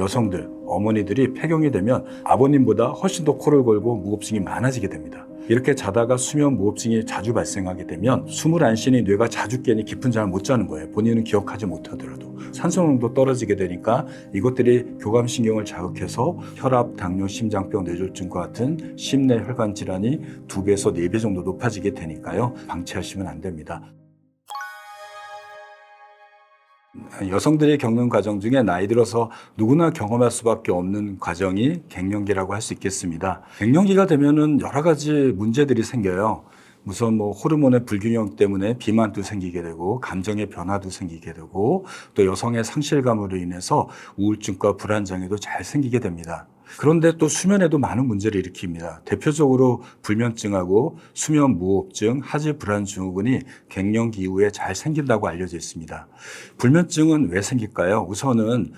여성들, 어머니들이 폐경이 되면 아버님보다 훨씬 더 코를 골고 무호흡증이 많아지게 됩니다. 이렇게 자다가 수면 무호흡증이 자주 발생하게 되면 숨을 안 쉬니 뇌가 자주 깨니 깊은 잠을 못 자는 거예요. 본인은 기억하지 못하더라도. 산소 농도 떨어지게 되니까 이것들이 교감신경을 자극해서 혈압, 당뇨, 심장병, 뇌졸중과 같은 심내 혈관 질환이 2배에서 4배 정도 높아지게 되니까요. 방치하시면 안 됩니다. 여성들이 겪는 과정 중에 나이 들어서 누구나 경험할 수밖에 없는 과정이 갱년기라고 할 수 있겠습니다. 갱년기가 되면은 여러 가지 문제들이 생겨요. 우선 호르몬의 불균형 때문에 비만도 생기게 되고 감정의 변화도 생기게 되고 또 여성의 상실감으로 인해서 우울증과 불안장애도 잘 생기게 됩니다. 그런데 또 수면에도 많은 문제를 일으킵니다. 대표적으로 불면증하고 수면 무호흡증, 하지 불안 증후군이 갱년기 이후에 잘 생긴다고 알려져 있습니다. 불면증은 왜 생길까요? 우선은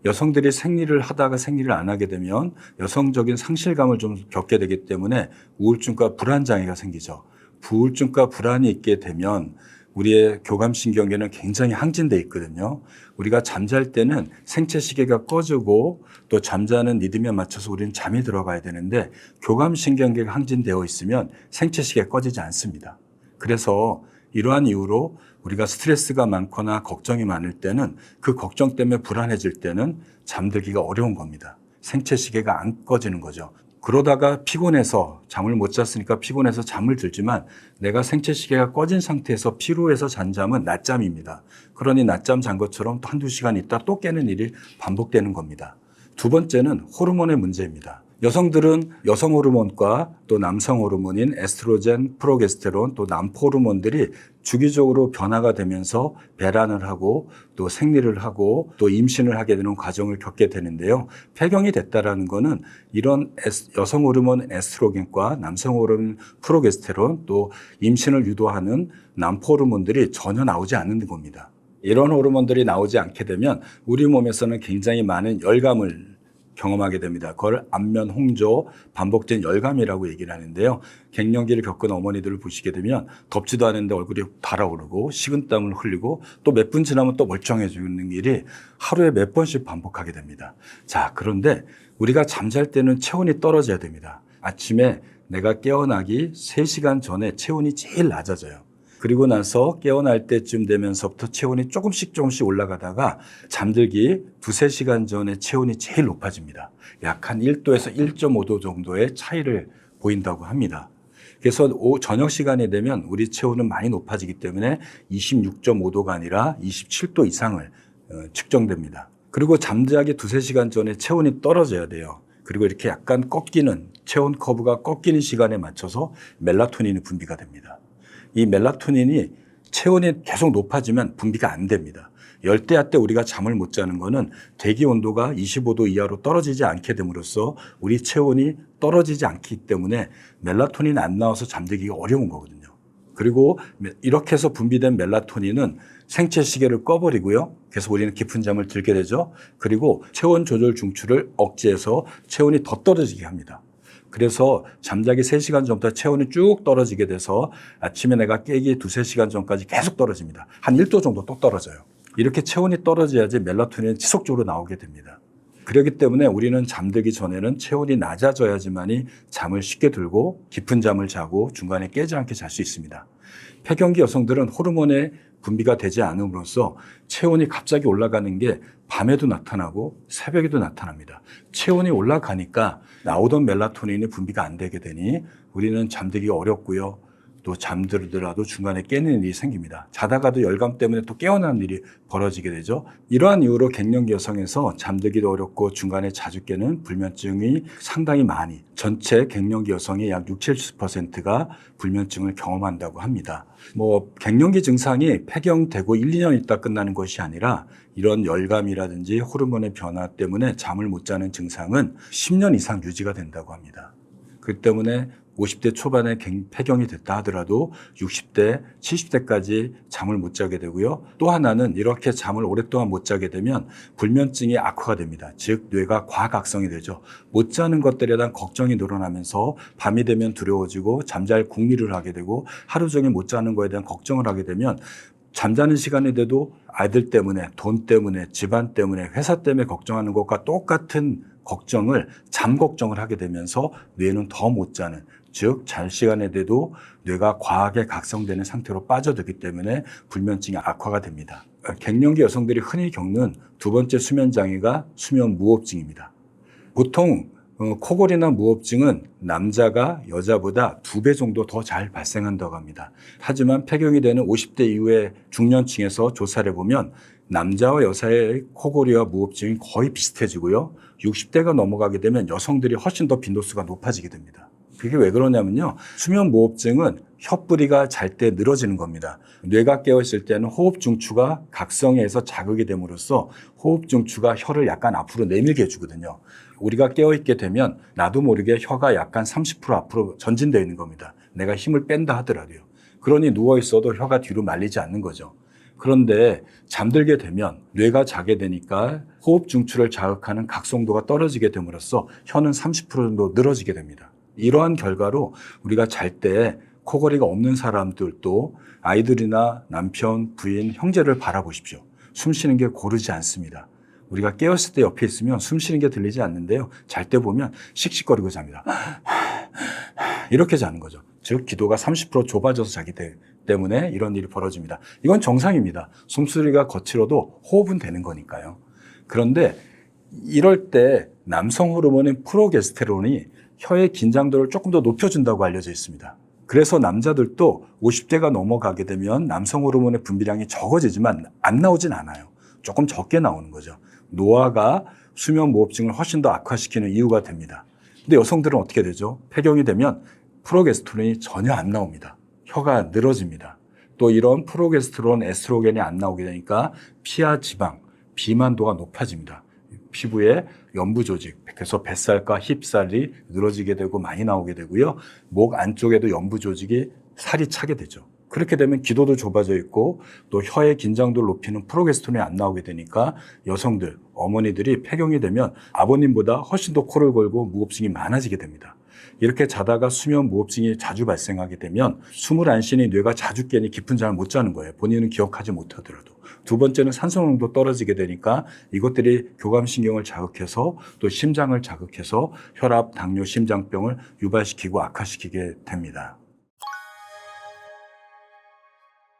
여성들이 생리를 하다가 생리를 안 하게 되면 여성적인 상실감을 좀 겪게 되기 때문에 우울증과 불안장애가 생기죠. 우울증과 불안이 있게 되면 우리의 교감신경계는 굉장히 항진돼 있거든요. 우리가 잠잘 때는 생체 시계가 꺼지고 또 잠자는 리듬에 맞춰서 우리는 잠이 들어가야 되는데 교감신경계가 항진되어 있으면 생체 시계가 꺼지지 않습니다. 그래서 이러한 이유로 우리가 스트레스가 많거나 걱정이 많을 때는 그 걱정 때문에 불안해질 때는 잠들기가 어려운 겁니다. 생체 시계가 안 꺼지는 거죠. 그러다가 피곤해서 잠을 못 잤으니까 피곤해서 잠을 들지만 내가 생체 시계가 꺼진 상태에서 피로해서 잔 잠은 낮잠입니다. 그러니 낮잠 잔 것처럼 또 한두 시간 있다 또 깨는 일이 반복되는 겁니다. 두 번째는 호르몬의 문제입니다. 여성들은 여성 호르몬과 또 남성 호르몬인 에스트로겐, 프로게스테론, 또 남포 호르몬들이 주기적으로 변화가 되면서 배란을 하고 또 생리를 하고 또 임신을 하게 되는 과정을 겪게 되는데요. 폐경이 됐다라는 거는 이런 여성 호르몬 에스트로겐과 남성 호르몬 프로게스테론 또 임신을 유도하는 남포 호르몬들이 전혀 나오지 않는 겁니다. 이런 호르몬들이 나오지 않게 되면 우리 몸에서는 굉장히 많은 열감을 경험하게 됩니다. 그걸 안면 홍조, 반복된 열감이라고 얘기를 하는데요. 갱년기를 겪은 어머니들을 보시게 되면 덥지도 않은데 얼굴이 달아오르고 식은땀을 흘리고 또 몇 분 지나면 또 멀쩡해지는 일이 하루에 몇 번씩 반복하게 됩니다. 자, 그런데 우리가 잠잘 때는 체온이 떨어져야 됩니다. 아침에 내가 깨어나기 3시간 전에 체온이 제일 낮아져요. 그리고 나서 깨어날 때쯤 되면서부터 체온이 조금씩 올라가다가 잠들기 2-3시간 전에 체온이 제일 높아집니다. 약 한 1도에서 1.5도 정도의 차이를 보인다고 합니다. 그래서 저녁 시간이 되면 우리 체온은 많이 높아지기 때문에 26.5도가 아니라 27도 이상을 측정됩니다. 그리고 잠자기 2-3시간 전에 체온이 떨어져야 돼요. 그리고 이렇게 약간 꺾이는 체온 커브가 꺾이는 시간에 맞춰서 멜라토닌이 분비가 됩니다. 이 멜라토닌이 체온이 계속 높아지면 분비가 안 됩니다. 열대야 때 우리가 잠을 못 자는 거는 대기 온도가 25도 이하로 떨어지지 않게 됨으로써 우리 체온이 떨어지지 않기 때문에 멜라토닌이 안 나와서 잠들기가 어려운 거거든요. 그리고 이렇게 해서 분비된 멜라토닌은 생체 시계를 꺼버리고요. 그래서 우리는 깊은 잠을 들게 되죠. 그리고 체온 조절 중추를 억제해서 체온이 더 떨어지게 합니다. 그래서 잠자기 3시간 전부터 체온이 쭉 떨어지게 돼서 아침에 내가 깨기 2-3시간 전까지 계속 떨어집니다. 한 1도 정도 또 떨어져요. 이렇게 체온이 떨어져야지 멜라토닌이 지속적으로 나오게 됩니다. 그렇기 때문에 우리는 잠들기 전에는 체온이 낮아져야지만이 잠을 쉽게 들고 깊은 잠을 자고 중간에 깨지 않게 잘 수 있습니다. 폐경기 여성들은 호르몬의 분비가 되지 않음으로써 체온이 갑자기 올라가는 게 밤에도 나타나고 새벽에도 나타납니다. 체온이 올라가니까 나오던 멜라토닌이 분비가 안 되게 되니 우리는 잠들기가 어렵고요. 또 잠들더라도 중간에 깨는 일이 생깁니다. 자다가도 열감 때문에 또 깨어나는 일이 벌어지게 되죠. 이러한 이유로 갱년기 여성에서 잠들기도 어렵고 중간에 자주 깨는 불면증이 상당히 많이 전체 갱년기 여성의 약 60-70%가 불면증을 경험한다고 합니다. 갱년기 증상이 폐경되고 1-2년 있다 끝나는 것이 아니라 이런 열감이라든지 호르몬의 변화 때문에 잠을 못 자는 증상은 10년 이상 유지가 된다고 합니다. 그 때문에 50대 초반에 폐경이 됐다 하더라도 60대, 70대까지 잠을 못 자게 되고요. 또 하나는 이렇게 잠을 오랫동안 못 자게 되면 불면증이 악화가 됩니다. 즉 뇌가 과각성이 되죠. 못 자는 것들에 대한 걱정이 늘어나면서 밤이 되면 두려워지고 잠잘 궁리를 하게 되고 하루 종일 못 자는 거에 대한 걱정을 하게 되면 잠자는 시간이 돼도 아이들 때문에, 돈 때문에, 집안 때문에, 회사 때문에 걱정하는 것과 똑같은 걱정을, 잠 걱정을 하게 되면서 뇌는 더 못 자는, 즉 잘 시간에 돼도 뇌가 과하게 각성되는 상태로 빠져들기 때문에 불면증이 악화가 됩니다. 갱년기 여성들이 흔히 겪는 두 번째 수면 장애가 수면 무호흡증입니다. 보통 코골이나 무호흡증은 남자가 여자보다 2배 정도 더 잘 발생한다고 합니다. 하지만 폐경이 되는 50대 이후의 중년층에서 조사를 해보면 남자와 여자의 코골이와 무호흡증이 거의 비슷해지고요. 60대가 넘어가게 되면 여성들이 훨씬 더 빈도수가 높아지게 됩니다. 그게 왜 그러냐면요. 수면 무호흡증은 혀뿌리가 잘 때 늘어지는 겁니다. 뇌가 깨어있을 때는 호흡 중추가 각성해서 자극이 됨으로써 호흡 중추가 혀를 약간 앞으로 내밀게 해주거든요. 우리가 깨어있게 되면 나도 모르게 혀가 약간 30% 앞으로 전진되어 있는 겁니다. 내가 힘을 뺀다 하더라도요. 그러니 누워있어도 혀가 뒤로 말리지 않는 거죠. 그런데 잠들게 되면 뇌가 자게 되니까 호흡 중추를 자극하는 각성도가 떨어지게 됨으로써 혀는 30% 정도 늘어지게 됩니다. 이러한 결과로 우리가 잘 때 코골이가 없는 사람들도 아이들이나 남편, 부인, 형제를 바라보십시오. 숨 쉬는 게 고르지 않습니다. 우리가 깨었을 때 옆에 있으면 숨 쉬는 게 들리지 않는데요. 잘 때 보면 씩씩거리고 잡니다. 이렇게 자는 거죠. 즉 기도가 30% 좁아져서 자기 때문에 이런 일이 벌어집니다. 이건 정상입니다. 숨소리가 거칠어도 호흡은 되는 거니까요. 그런데 이럴 때 남성 호르몬인 프로게스테론이 혀의 긴장도를 조금 더 높여준다고 알려져 있습니다. 그래서 남자들도 50대가 넘어가게 되면 남성 호르몬의 분비량이 적어지지만 안 나오진 않아요. 조금 적게 나오는 거죠. 노화가 수면 무호흡증을 훨씬 더 악화시키는 이유가 됩니다. 근데 여성들은 어떻게 되죠? 폐경이 되면 프로게스테론이 전혀 안 나옵니다. 혀가 늘어집니다. 또 이런 프로게스테론, 에스트로겐이 안 나오게 되니까 피하 지방, 비만도가 높아집니다. 피부에 연부 조직, 그래서 뱃살과 힙살이 늘어지게 되고 많이 나오게 되고요. 목 안쪽에도 연부 조직이 살이 차게 되죠. 그렇게 되면 기도도 좁아져 있고 또 혀의 긴장도를 높이는 프로게스테론이 안 나오게 되니까 여성들, 어머니들이 폐경이 되면 아버님보다 훨씬 더 코를 골고 무호흡증이 많아지게 됩니다. 이렇게 자다가 수면 무호흡증이 자주 발생하게 되면 숨을 안 쉬니 뇌가 자주 깨니 깊은 잠을 못 자는 거예요. 본인은 기억하지 못하더라도. 두 번째는 산소 농도 떨어지게 되니까 이것들이 교감신경을 자극해서 또 심장을 자극해서 혈압, 당뇨, 심장병을 유발시키고 악화시키게 됩니다.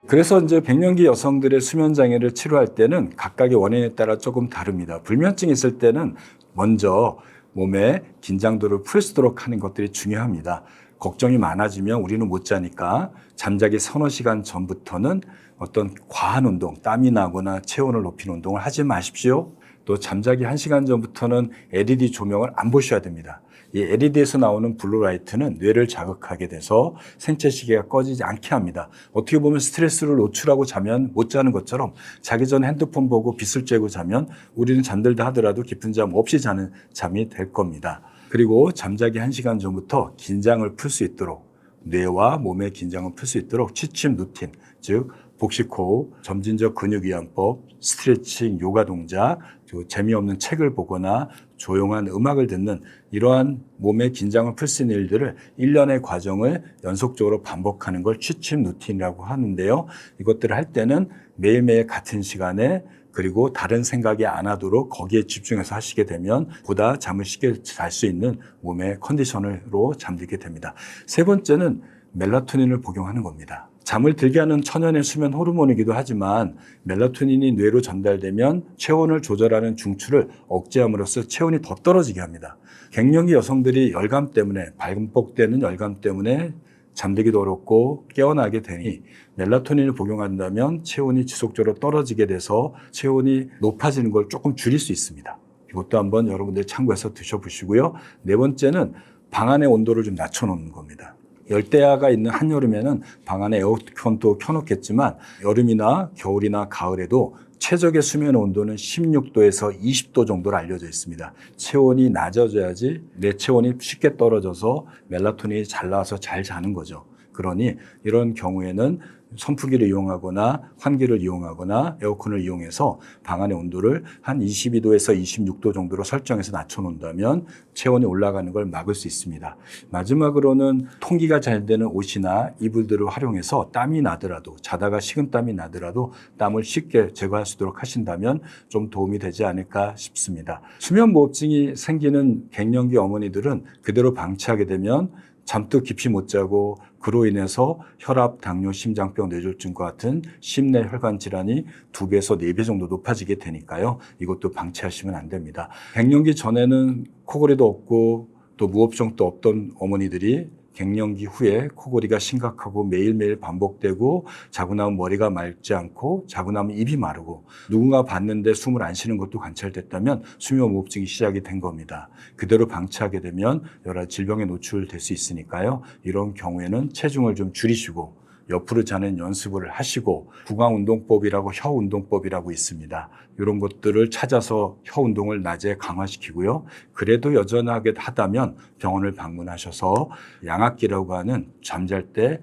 그래서 이제 갱년기 여성들의 수면 장애를 치료할 때는 각각의 원인에 따라 조금 다릅니다. 불면증이 있을 때는 먼저 몸의 긴장도를 풀 수 있도록 하는 것들이 중요합니다. 걱정이 많아지면 우리는 못 자니까 잠자기 서너 시간 전부터는 어떤 과한 운동, 땀이 나거나 체온을 높이는 운동을 하지 마십시오. 또 잠자기 1시간 전부터는 LED 조명을 안 보셔야 됩니다. 이 LED에서 나오는 블루라이트는 뇌를 자극하게 돼서 생체 시계가 꺼지지 않게 합니다. 어떻게 보면 스트레스를 노출하고 자면 못 자는 것처럼 자기 전에 핸드폰 보고 빛을 쬐고 자면 우리는 잠들다 하더라도 깊은 잠 없이 자는 잠이 될 겁니다. 그리고 잠자기 1시간 전부터 긴장을 풀 수 있도록 뇌와 몸의 긴장을 풀 수 있도록 취침 루틴, 즉 복식호흡, 점진적 근육이완법, 스트레칭, 요가 동작, 재미없는 책을 보거나 조용한 음악을 듣는 이러한 몸의 긴장을 풀 수 있는 일들을 1년의 과정을 연속적으로 반복하는 걸 취침 루틴이라고 하는데요. 이것들을 할 때는 매일매일 같은 시간에 그리고 다른 생각이 안 하도록 거기에 집중해서 하시게 되면 보다 잠을 쉽게 잘 수 있는 몸의 컨디션으로 잠들게 됩니다. 세 번째는 멜라토닌을 복용하는 겁니다. 잠을 들게 하는 천연의 수면 호르몬이기도 하지만 멜라토닌이 뇌로 전달되면 체온을 조절하는 중추를 억제함으로써 체온이 더 떨어지게 합니다. 갱년기 여성들이 열감 때문에 반복되는 열감 때문에 잠들기도 어렵고 깨어나게 되니 멜라토닌을 복용한다면 체온이 지속적으로 떨어지게 돼서 체온이 높아지는 걸 조금 줄일 수 있습니다. 이것도 한번 여러분들 참고해서 드셔보시고요. 네 번째는 방 안의 온도를 좀 낮춰놓는 겁니다. 열대야가 있는 한여름에는 방 안에 에어컨도 켜놓겠지만 여름이나 겨울이나 가을에도 최적의 수면 온도는 16도에서 20도 정도로 알려져 있습니다. 체온이 낮아져야지 내 체온이 쉽게 떨어져서 멜라토닌이 잘 나와서 잘 자는 거죠. 그러니 이런 경우에는 선풍기를 이용하거나 환기를 이용하거나 에어컨을 이용해서 방 안의 온도를 한 22도에서 26도 정도로 설정해서 낮춰놓는다면 체온이 올라가는 걸 막을 수 있습니다. 마지막으로는 통기가 잘 되는 옷이나 이불들을 활용해서 땀이 나더라도 자다가 식은땀이 나더라도 땀을 쉽게 제거할 수 있도록 하신다면 좀 도움이 되지 않을까 싶습니다. 수면무호흡증이 생기는 갱년기 어머니들은 그대로 방치하게 되면 잠도 깊이 못 자고 그로 인해서 혈압, 당뇨, 심장병, 뇌졸중과 같은 심내 혈관 질환이 2배에서 4배 정도 높아지게 되니까요. 이것도 방치하시면 안 됩니다. 갱년기 전에는 코골이도 없고 또 무호흡증도 없던 어머니들이 갱년기 후에 코골이가 심각하고 매일매일 반복되고 자고 나면 머리가 맑지 않고 자고 나면 입이 마르고 누군가 봤는데 숨을 안 쉬는 것도 관찰됐다면 수면무호흡증이 시작이 된 겁니다. 그대로 방치하게 되면 여러 질병에 노출될 수 있으니까요. 이런 경우에는 체중을 좀 줄이시고 옆으로 자는 연습을 하시고 구강운동법이라고 혀운동법이라고 있습니다. 이런 것들을 찾아서 혀운동을 낮에 강화시키고요. 그래도 여전하게 하다면 병원을 방문하셔서 양압기라고 하는 잠잘 때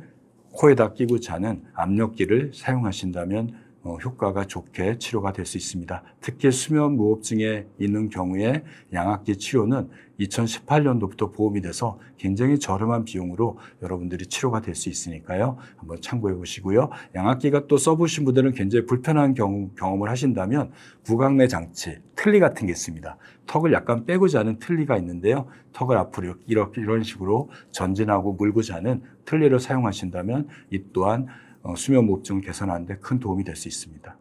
코에다 끼고 자는 압력기를 사용하신다면 효과가 좋게 치료가 될 수 있습니다. 특히 수면무호흡증에 있는 경우에 양압기 치료는 2018년도부터 보험이 돼서 굉장히 저렴한 비용으로 여러분들이 치료가 될 수 있으니까요. 한번 참고해 보시고요. 양압기가 또 써보신 분들은 굉장히 불편한 경험을 하신다면 구강내 장치, 틀니 같은 게 있습니다. 턱을 약간 빼고 자는 틀니가 있는데요. 턱을 앞으로 이런 식으로 전진하고 물고 자는 틀니를 사용하신다면 이 또한 수면무호흡증 개선하는 데 큰 도움이 될 수 있습니다.